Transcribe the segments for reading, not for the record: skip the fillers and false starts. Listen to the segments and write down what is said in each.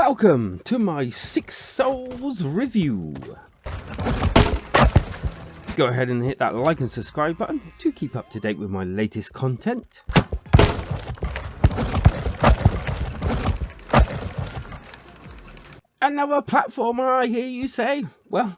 Welcome to my 6 Souls review. Go ahead and hit that like and subscribe button to keep up to date with my latest content. Another platformer, I hear you say? Well,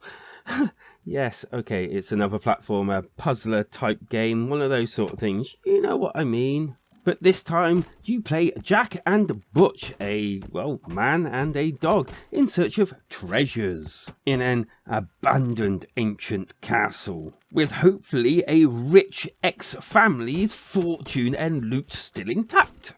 yes, okay, it's another platformer, puzzler type game, one of those sort of things, you know what I mean. But this time, you play Jack and Butch, a, well, man and a dog, in search of treasures in an abandoned ancient castle, with hopefully a rich ex-family's fortune and loot still intact.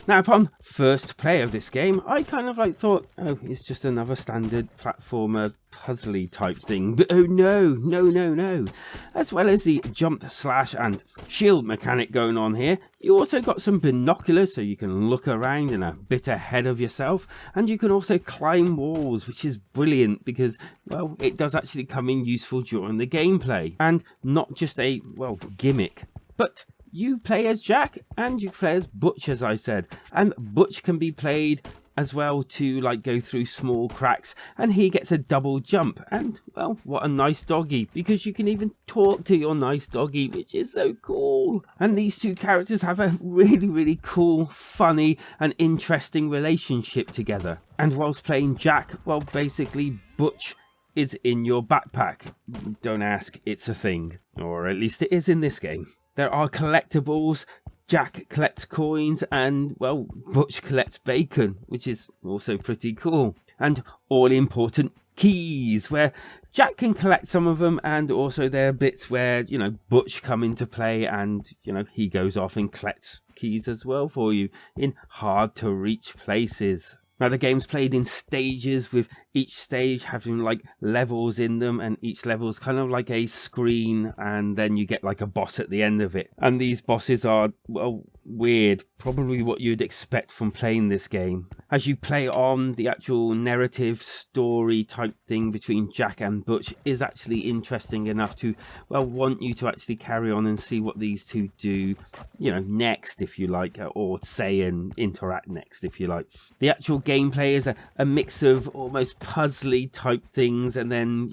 Now, upon first play of this game, I kind of thought, oh, it's just another standard platformer puzzly type thing. But oh no. As well as the jump, slash and shield mechanic going on here, you also got some binoculars so you can look around and a bit ahead of yourself. And you can also climb walls, which is brilliant because, well, it does actually come in useful during the gameplay. And not just a, well, gimmick, but you play as Jack and you play as Butch, as I said, and Butch can be played as well to go through small cracks, and he gets a double jump. And well, what a nice doggy, because you can even talk to your nice doggy, which is so cool. And these two characters have a really cool, funny and interesting relationship together. And whilst playing Jack, well, basically Butch is in your backpack. Don't ask, it's a thing, or at least it is in this game. There are collectibles, Jack collects coins, and, well, Butch collects bacon, which is also pretty cool. And all-important keys, where Jack can collect some of them, and also there are bits where, Butch come into play and, he goes off and collects keys as well for you in hard-to-reach places. Now, the game's played in stages, with each stage having levels in them, and each level's kind of like a screen, and then you get a boss at the end of it. And these bosses are, well, weird, probably what you'd expect from playing this game. As you play on, the actual narrative story type thing between Jack and Butch is actually interesting enough to, well, want you to actually carry on and see what these two do, next, if you like, or say and interact next, if you like. The actual gameplay is a mix of almost puzzly type things, and then,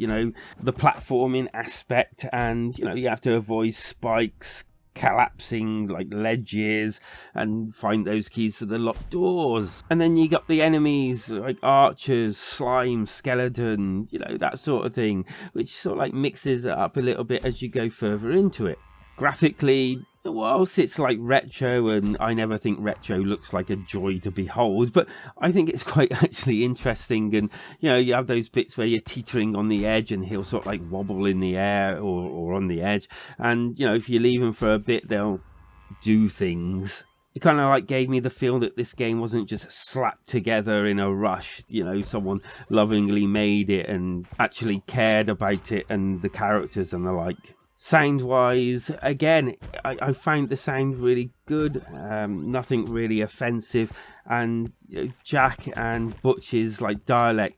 the platforming aspect, and, you have to avoid spikes, collapsing ledges, and find those keys for the locked doors. And then you got the enemies like archers, slime, skeleton, that sort of thing, which sort of mixes it up a little bit as you go further into it. Graphically, whilst it's retro, and I never think retro looks like a joy to behold, but I think it's quite actually interesting. And you have those bits where you're teetering on the edge and he'll sort of wobble in the air or on the edge, and if you leave them for a bit, they'll do things. It kind of gave me the feel that this game wasn't just slapped together in a rush. Someone lovingly made it and actually cared about it and the characters and the like. Sound-wise, again, I found the sound really good, nothing really offensive, and Jack and Butch's dialect,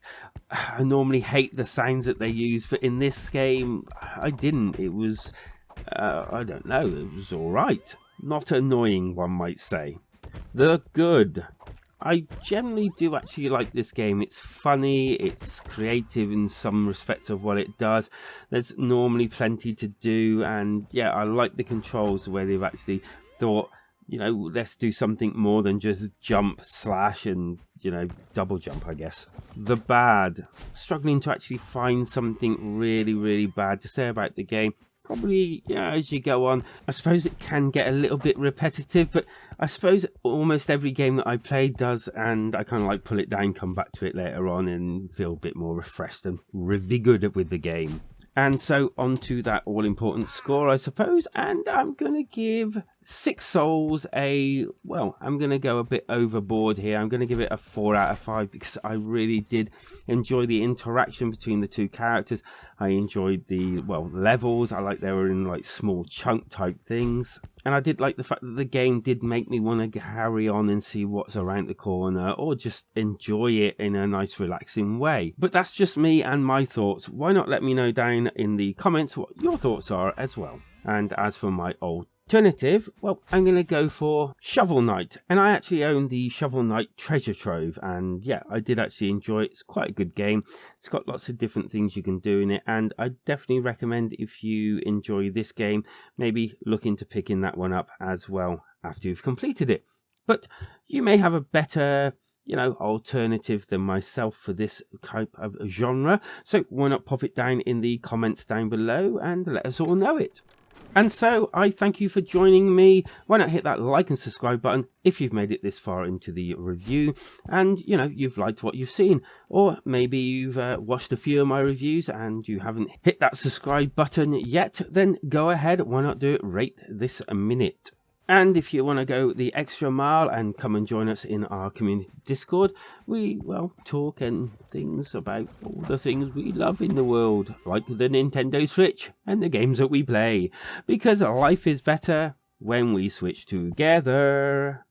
I normally hate the sounds that they use, but in this game, I didn't. It was, I don't know, it was alright. Not annoying, one might say. The good. I generally do actually like this game. It's funny, it's creative in some respects of what it does. There's normally plenty to do, and yeah, I like the controls where they've actually thought, let's do something more than just jump, slash, and, double jump, I guess. The bad. Struggling to actually find something really bad to say about the game. Probably, as you go on, I suppose it can get a little bit repetitive, but I suppose almost every game that I play does, and I kind of pull it down, come back to it later on, and feel a bit more refreshed and revigorated with the game. And so on to that all-important score, I suppose, and I'm going to give 6 Souls I'm going to go a bit overboard here. I'm going to give it a 4 out of 5 because I really did enjoy the interaction between the two characters. I enjoyed the, levels. I like they were in small chunk type things. And I did like the fact that the game did make me want to carry on and see what's around the corner, or just enjoy it in a nice relaxing way. But that's just me and my thoughts. Why not let me know down in the comments what your thoughts are as well. And as for my old alternative, well, I'm going to go for Shovel Knight. And I actually own the Shovel Knight Treasure Trove. And yeah, I did actually enjoy it. It's quite a good game. It's got lots of different things you can do in it. And I definitely recommend, if you enjoy this game, maybe look into picking that one up as well after you've completed it. But you may have a better, alternative than myself for this type of genre. So why not pop it down in the comments down below and let us all know it. And so I thank you for joining me. Why not hit that like and subscribe button if you've made it this far into the review and, you've liked what you've seen. Or maybe you've watched a few of my reviews and you haven't hit that subscribe button yet. Then go ahead. Why not do it right this minute? And if you want to go the extra mile and come and join us in our community Discord, we, talk and things about all the things we love in the world, like the Nintendo Switch and the games that we play. Because life is better when we switch together.